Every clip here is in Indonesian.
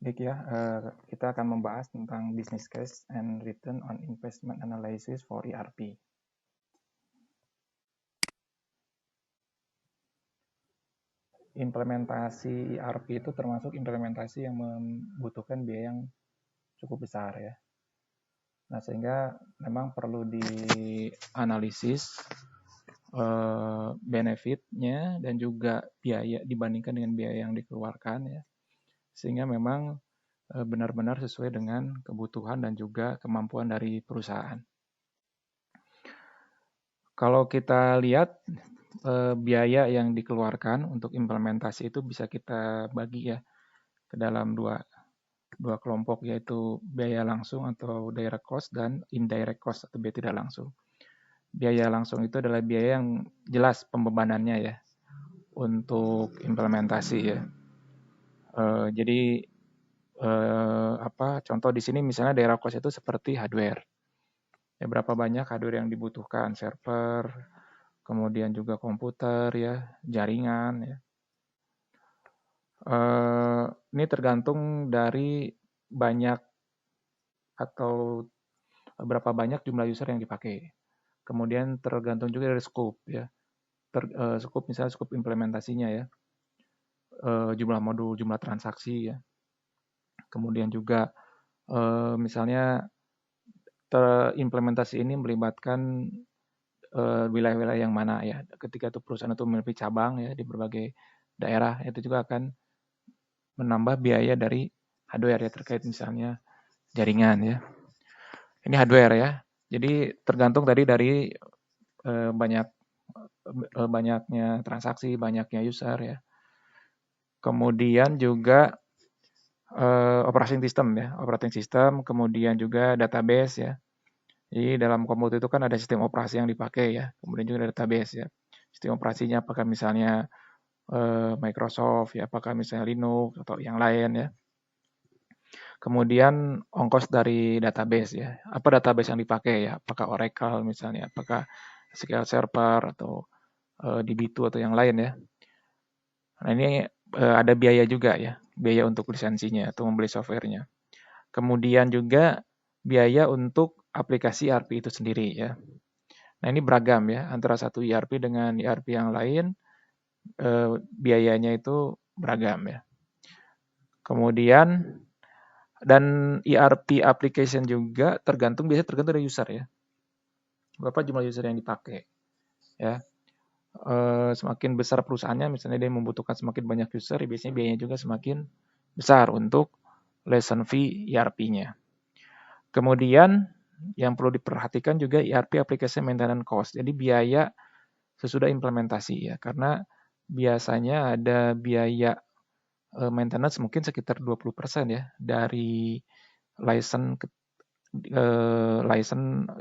Baik ya, kita akan membahas tentang business case and return on investment analysis for ERP. Implementasi ERP itu termasuk implementasi yang membutuhkan biaya yang cukup besar ya. Nah, sehingga memang perlu dianalisis benefitnya dan juga biaya dibandingkan dengan biaya yang dikeluarkan ya. Sehingga memang benar-benar sesuai dengan kebutuhan dan juga kemampuan dari perusahaan. Kalau kita lihat biaya yang dikeluarkan untuk implementasi itu bisa kita bagi ya ke dalam dua kelompok, yaitu biaya langsung atau direct cost dan indirect cost atau biaya tidak langsung. Biaya langsung itu adalah biaya yang jelas pembebanannya ya untuk implementasi ya. Jadi contoh di sini misalnya direct cost itu seperti hardware. Ya, berapa banyak hardware yang dibutuhkan, server, kemudian juga komputer ya, jaringan ya. Ini tergantung dari banyak atau berapa banyak jumlah user yang dipakai. Kemudian tergantung juga dari scope ya. Scope misalnya scope implementasinya ya. Jumlah modul, jumlah transaksi ya. Kemudian juga misalnya implementasi ini melibatkan wilayah-wilayah yang mana ya. Ketika itu perusahaan itu memiliki cabang ya di berbagai daerah, itu juga akan menambah biaya dari hardware ya terkait misalnya jaringan ya. Ini hardware ya. Jadi tergantung tadi dari banyaknya transaksi, banyaknya user ya. Kemudian juga operating system, kemudian juga database ya. Jadi dalam komputer itu kan ada sistem operasi yang dipakai ya, kemudian juga ada database ya. Sistem operasinya apakah misalnya Microsoft ya, apakah misalnya Linux atau yang lain ya. Kemudian ongkos dari database ya. Apa database yang dipakai ya? Apakah Oracle misalnya, apakah SQL Server atau DB2 atau yang lain ya. Nah, ini ada biaya juga ya, biaya untuk lisensinya atau membeli softwarenya. Kemudian juga biaya untuk aplikasi ERP itu sendiri ya. Nah, ini beragam ya, antara satu ERP dengan ERP yang lain, biayanya itu beragam ya. Kemudian dan ERP application juga tergantung dari user ya. Berapa jumlah user yang dipakai ya. Semakin besar perusahaannya, misalnya dia membutuhkan semakin banyak user, biasanya biayanya juga semakin besar untuk license fee ERP-nya. Kemudian yang perlu diperhatikan juga ERP application maintenance cost. Jadi biaya sesudah implementasi ya, karena biasanya ada biaya maintenance mungkin sekitar 20% ya dari license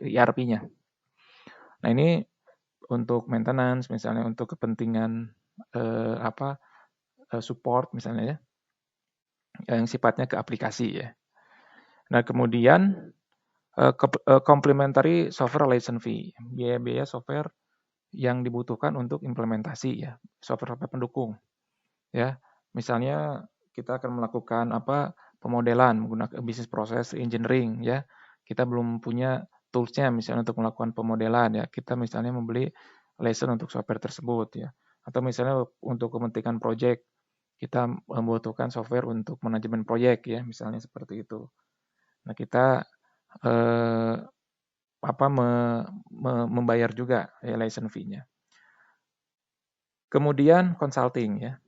ERP-nya. Nah, ini untuk maintenance misalnya untuk kepentingan support misalnya ya, yang sifatnya ke aplikasi ya. Nah, kemudian complementary software license fee, biaya-biaya software yang dibutuhkan untuk implementasi ya, software pendukung ya. Misalnya kita akan melakukan pemodelan menggunakan business process engineering ya. Kita belum punya tools-nya misalnya untuk melakukan pemodelan ya. Kita misalnya membeli license untuk software tersebut ya. Atau misalnya untuk kepentingan project kita membutuhkan software untuk manajemen proyek ya, misalnya seperti itu. Nah, kita membayar juga ya license fee-nya. Kemudian consulting ya.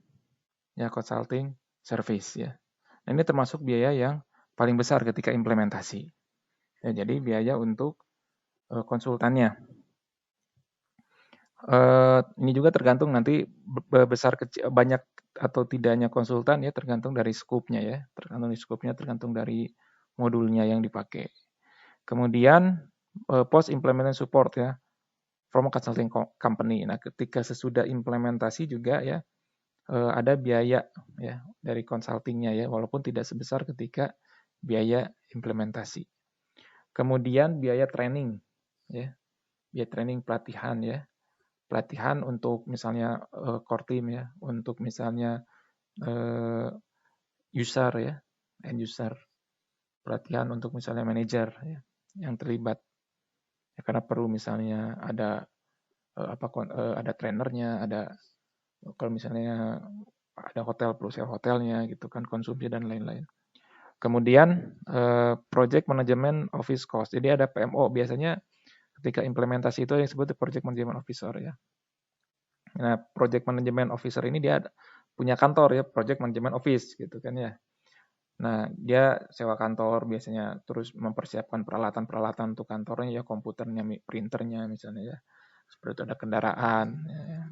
Ya, consulting service ya. Nah, ini termasuk biaya yang paling besar ketika implementasi. Ya, jadi biaya untuk konsultannya. Ini juga tergantung nanti besar kecil banyak atau tidaknya konsultan ya, tergantung dari scope-nya ya, tergantung dari modulnya yang dipakai. Kemudian post implementation support ya from a consulting company. Nah, ketika sesudah implementasi juga ya ada biaya ya dari consultingnya ya, walaupun tidak sebesar ketika biaya implementasi. Kemudian biaya training ya, biaya training pelatihan ya. Pelatihan untuk misalnya core team ya, untuk misalnya user ya. end user, pelatihan untuk misalnya manajer ya, yang terlibat. Ya, karena perlu misalnya ada ada trainernya, ada kalau misalnya ada hotel perlu sewa hotelnya gitu kan, konsumsi dan lain-lain. Kemudian project management office cost. Jadi ada PMO biasanya ketika implementasi itu yang disebut project management officer ya. Nah, project management officer ini dia punya kantor ya, project management office gitu kan ya. Nah, dia sewa kantor biasanya, terus mempersiapkan peralatan-peralatan untuk kantornya ya, komputernya, printernya misalnya ya. Seperti itu ada kendaraan. Ya.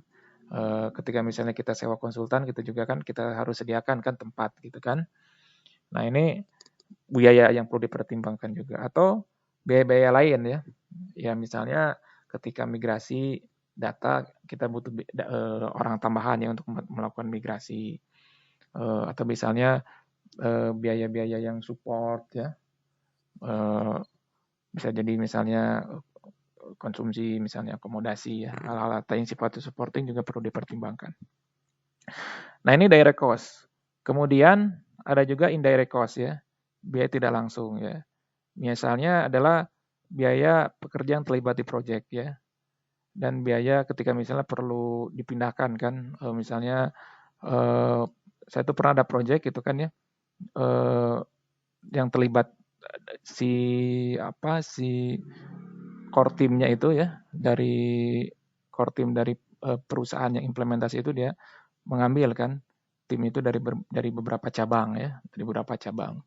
Ketika misalnya kita sewa konsultan, kita juga kan kita harus sediakan kan tempat gitu kan. Nah, ini biaya yang perlu dipertimbangkan juga. Atau biaya-biaya lain ya. Ya misalnya ketika migrasi data kita butuh orang tambahan ya untuk melakukan migrasi. Atau misalnya biaya-biaya yang support ya. Bisa jadi misalnya konsumsi, misalnya akomodasi ya. Hal-hal yang sifatnya supporting juga perlu dipertimbangkan. Nah, ini direct cost. Kemudian ada juga indirect cost ya. Biaya tidak langsung ya. Misalnya adalah biaya pekerja yang terlibat di proyek ya. Dan biaya ketika misalnya perlu dipindahkan kan, misalnya saya tuh pernah ada proyek gitu kan ya, yang terlibat si core timnya itu ya, dari core tim dari perusahaan yang implementasi itu dia mengambil kan tim itu dari beberapa cabang ya, dari beberapa cabang.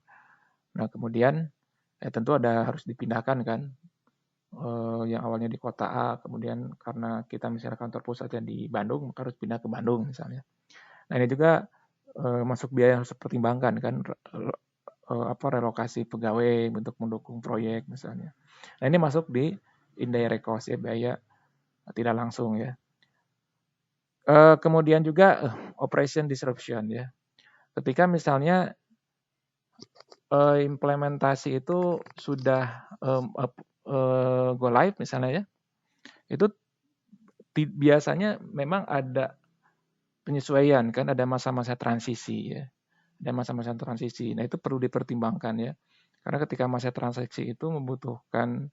Nah kemudian tentu harus dipindahkan kan, yang awalnya di kota A, kemudian karena kita misalnya kantor pusatnya di Bandung, maka harus pindah ke Bandung misalnya. Nah ini juga masuk biaya yang harus dipertimbangkan kan, relokasi pegawai untuk mendukung proyek misalnya. Nah ini masuk di indirect cost ya, biaya tidak langsung ya. Kemudian juga operation disruption ya. Ketika misalnya implementasi itu sudah go live misalnya ya, itu biasanya memang ada penyesuaian kan, ada masa-masa transisi ya, ada masa-masa transisi. Nah itu perlu dipertimbangkan ya, karena ketika masa transisi itu membutuhkan,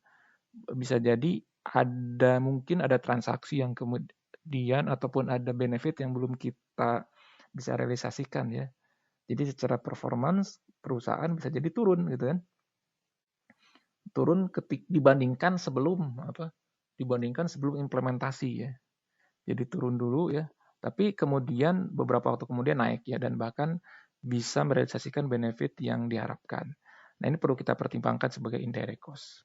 bisa jadi mungkin ada transaksi yang kemudian ataupun ada benefit yang belum kita bisa realisasikan ya. Jadi secara performance perusahaan bisa jadi turun gitu kan, turun dibandingkan sebelum implementasi ya. Jadi turun dulu ya, tapi kemudian beberapa waktu kemudian naik ya, dan bahkan bisa merealisasikan benefit yang diharapkan. Nah ini perlu kita pertimbangkan sebagai indirect cost.